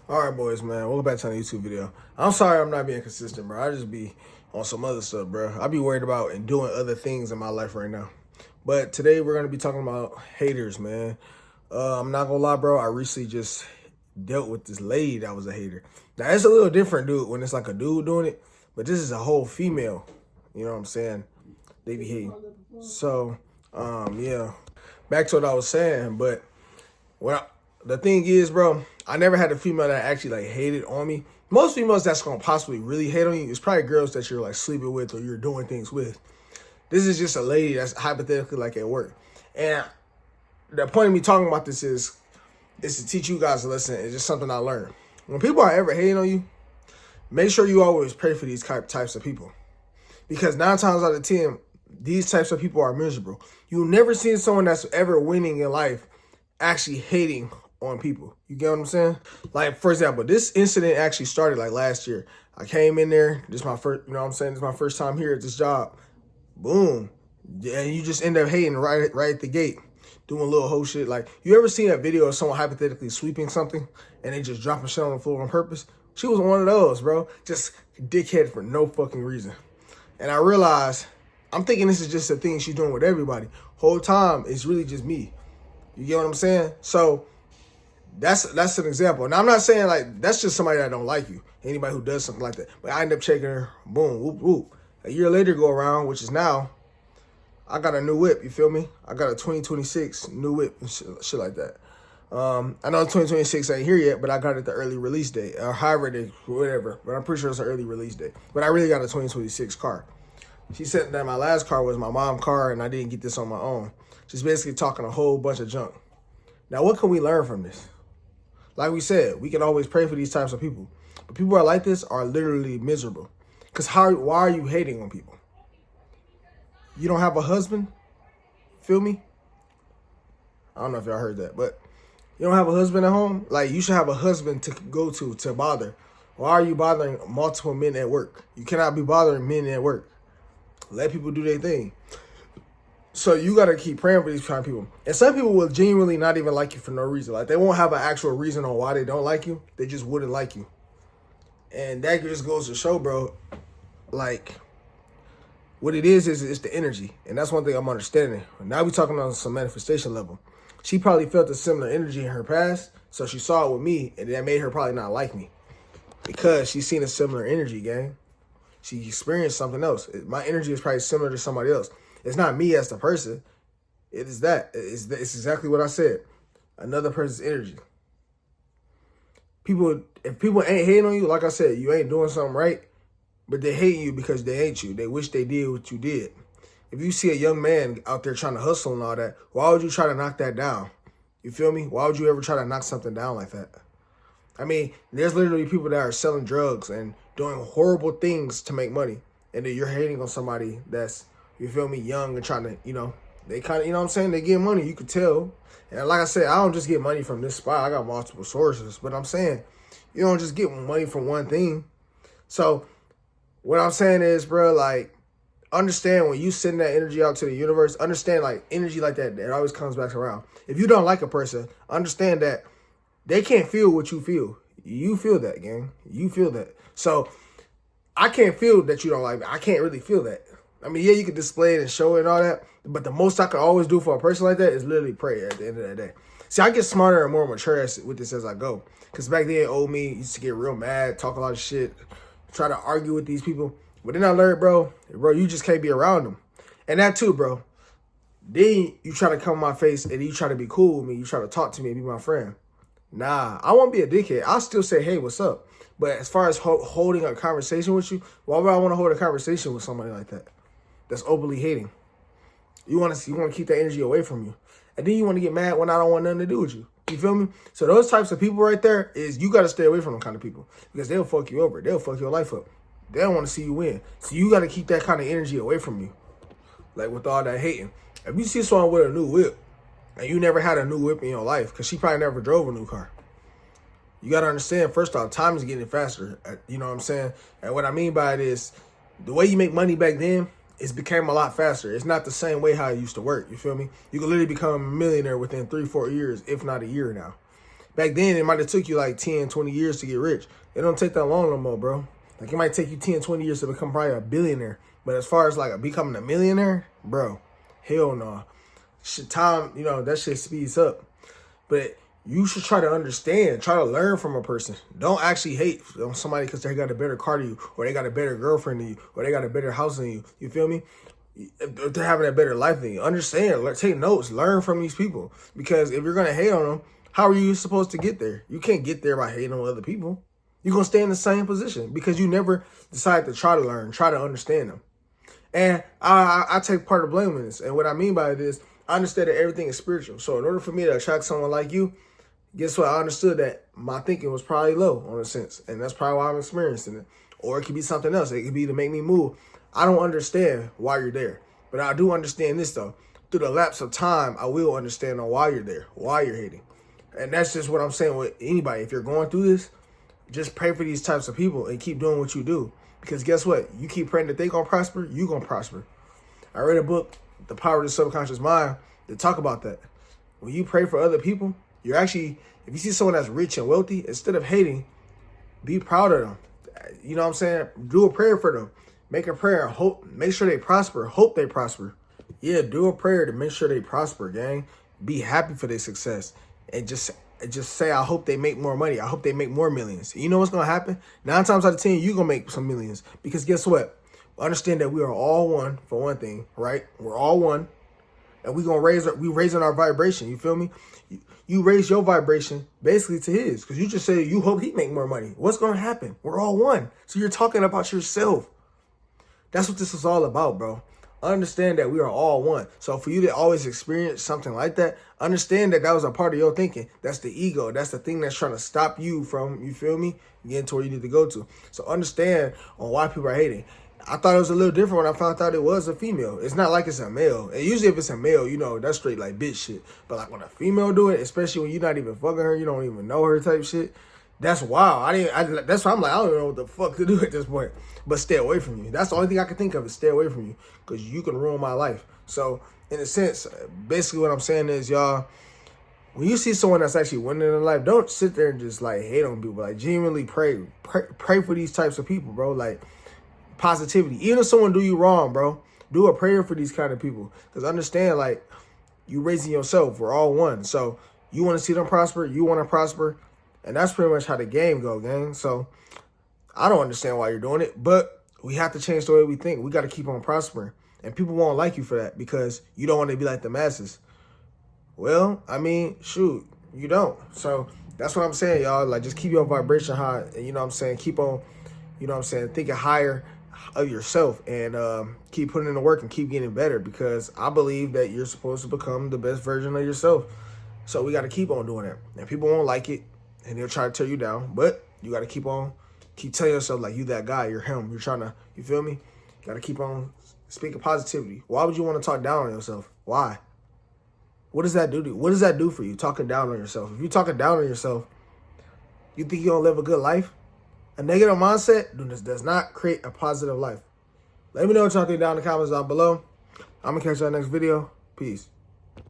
All right, boys, man. Welcome back to the YouTube video. I'm sorry I'm not being consistent, bro. I just be on some other stuff, bro. I be worried about and doing other things in my life right now. But today we're gonna be talking about haters, man. I'm not gonna lie, bro. I recently just dealt with this lady that was a hater. Now it's a little different, dude, when it's like a dude doing it, but this is a whole female. You know what I'm saying? They be hating. So, yeah. Back to what I was saying, but the thing is, bro, I never had a female that actually like hated on me. Most females that's gonna possibly really hate on you is probably girls that you're like sleeping with or you're doing things with. This is just a lady that's hypothetically like at work. And the point of me talking about this is to teach you guys a lesson. It's just something I learned. When people are ever hating on you, make sure you always pray for these types of people. Because 9 times out of 10, these types of people are miserable. You'll never see someone that's ever winning in life actually hating on people. You get what I'm saying? Like, for example, this incident actually started like last year. I came in there, this is my first, you know what I'm saying? This is my first time here at this job. Boom. And you just end up hating right at the gate, doing little whole shit. Like, you ever seen a video of someone hypothetically sweeping something and they just dropping shit on the floor on purpose? She was one of those, bro. Just dickhead for no fucking reason. And I realized, I'm thinking this is just a thing she's doing with everybody. Whole time, it's really just me. You get what I'm saying? So that's an example. Now, I'm not saying like that's just somebody that don't like you. Anybody who does something like that. But I end up checking her, boom, whoop, whoop. A year later go around, which is now, I got a new whip, you feel me? I got a 2026 new whip and shit like that. I know 2026 ain't here yet, but I got it the early release date, or however they, whatever. But I'm pretty sure it's an early release date. But I really got a 2026 car. She said that my last car was my mom's car, and I didn't get this on my own. She's basically talking a whole bunch of junk. Now, what can we learn from this? Like we said, we can always pray for these types of people. But people are like this are literally miserable. Because why are you hating on people? You don't have a husband? Feel me? I don't know if y'all heard that, but you don't have a husband at home? Like, you should have a husband to go to bother. Why are you bothering multiple men at work? You cannot be bothering men at work. Let people do their thing. So you got to keep praying for these kind of people. And some people will genuinely not even like you for no reason. Like, they won't have an actual reason on why they don't like you. They just wouldn't like you. And that just goes to show, bro, like, what it is it's the energy. And that's one thing I'm understanding. Now we're talking on some manifestation level. She probably felt a similar energy in her past. So she saw it with me. And that made her probably not like me. Because she's seen a similar energy, gang. She experienced something else. My energy is probably similar to somebody else. It's not me as the person. It is that. It's exactly what I said. Another person's energy. If people ain't hating on you, like I said, you ain't doing something right, but they hate you because they hate you. They wish they did what you did. If you see a young man out there trying to hustle and all that, why would you try to knock that down? You feel me? Why would you ever try to knock something down like that? I mean, there's literally people that are selling drugs and doing horrible things to make money. And then you're hating on somebody that's, you feel me, young and trying to, you know, they kind of, you know what I'm saying? They get money, you could tell. And like I said, I don't just get money from this spot. I got multiple sources. But I'm saying, you don't just get money from one thing. So what I'm saying is, bro, like, understand when you send that energy out to the universe, understand like energy like that, it always comes back around. If you don't like a person, understand that they can't feel what you feel. You feel that, gang. You feel that. So I can't feel that you don't like me. I can't really feel that. I mean, yeah, you can display it and show it and all that, but the most I could always do for a person like that is literally pray at the end of the day. See, I get smarter and more mature with this as I go. Because back then, old me used to get real mad, talk a lot of shit, try to argue with these people. But then I learned, bro, you just can't be around them. And that too, bro. Then you try to come in my face and you try to be cool with me. You try to talk to me and be my friend. Nah, I won't be a dickhead. I'll still say, hey, what's up? But as far as holding a conversation with you, why would I want to hold a conversation with somebody like that? That's openly hating. You want to keep that energy away from you. And then you want to get mad when I don't want nothing to do with you. You feel me? So those types of people right there is you got to stay away from them kind of people. Because they'll fuck you over. They'll fuck your life up. They don't want to see you win. So you got to keep that kind of energy away from you. Like with all that hating. If you see someone with a new whip, and you never had a new whip in your life, because she probably never drove a new car. You got to understand, first off, time is getting faster. You know what I'm saying? And what I mean by it is, the way you make money back then, it's became a lot faster. It's not the same way how it used to work. You feel me? You can literally become a millionaire within 3-4 years, if not a year now. Back then, it might have took you like 10, 20 years to get rich. It don't take that long no more, bro. Like, it might take you 10, 20 years to become probably a billionaire. But as far as, like, becoming a millionaire, bro, hell no. Shit, time, that shit speeds up. But you should try to understand, try to learn from a person. Don't actually hate on somebody because they got a better car than you, or they got a better girlfriend than you, or they got a better house than you. You feel me? If they're having a better life than you. Understand, take notes, learn from these people. Because if you're going to hate on them, how are you supposed to get there? You can't get there by hating on other people. You're going to stay in the same position because you never decide to try to learn, try to understand them. And I take part of blame in this. And what I mean by it is, I understand that everything is spiritual. So in order for me to attract someone like you, guess what? I understood that my thinking was probably low on a sense. And that's probably why I'm experiencing it. Or it could be something else. It could be to make me move. I don't understand why you're there. But I do understand this, though. Through the lapse of time, I will understand on why you're there, why you're hating. And that's just what I'm saying with anybody. If you're going through this, just pray for these types of people and keep doing what you do. Because guess what? You keep praying that they're going to prosper, you're going to prosper. I read a book, The Power of the Subconscious Mind, that talk about that. When you pray for other people, you're actually, if you see someone that's rich and wealthy, instead of hating, be proud of them. You know what I'm saying? Do a prayer for them. Make a prayer and hope, make sure they prosper, hope they prosper. Yeah, do a prayer to make sure they prosper, gang. Be happy for their success. And just say, I hope they make more money. I hope they make more millions. You know what's going to happen? 9 times out of 10, you're going to make some millions. Because guess what? Understand that we are all one, for one thing, right? We're all one. And we're raising our vibration. You feel me? You raise your vibration basically to his. Because you just say you hope he make more money. What's going to happen? We're all one. So you're talking about yourself. That's what this is all about, bro. Understand that we are all one. So for you to always experience something like that, understand that that was a part of your thinking. That's the ego. That's the thing that's trying to stop you from, you feel me, getting to where you need to go to. So understand on why people are hating. I thought it was a little different when I found out it was a female. It's not like it's a male. And usually if it's a male, that's straight like bitch shit. But like when a female do it, especially when you're not even fucking her, you don't even know her type shit, that's wild. That's why I'm like, I don't even know what the fuck to do at this point. But stay away from you. That's the only thing I can think of is stay away from you. Because you can ruin my life. So, in a sense, basically what I'm saying is, y'all, when you see someone that's actually winning in life, don't sit there and just, like, hate on people. Like, genuinely pray. Pray for these types of people, bro. Like, positivity. Even if someone do you wrong, bro, do a prayer for these kind of people. Because understand, like, you raising yourself. We're all one. So, you want to see them prosper. You want to prosper. And that's pretty much how the game go, gang. So, I don't understand why you're doing it, but we have to change the way we think. We got to keep on prospering. And people won't like you for that because you don't want to be like the masses. Well, I mean, shoot, you don't. So that's what I'm saying, y'all. Like, just keep your vibration high. And you know what I'm saying? Keep on, thinking higher of yourself and keep putting in the work and keep getting better because I believe that you're supposed to become the best version of yourself. So we got to keep on doing that. And people won't like it and they'll try to tear you down, but you got to keep telling yourself like you that guy, you're him. You're trying to, you feel me? Got to keep on speaking positivity. Why would you want to talk down on yourself? Why? What does that do? What does that do for you? Talking down on yourself. If you're talking down on yourself, you think you're going to live a good life? A negative mindset does not create a positive life. Let me know what y'all think down in the comments down below. I'm going to catch y'all next video. Peace.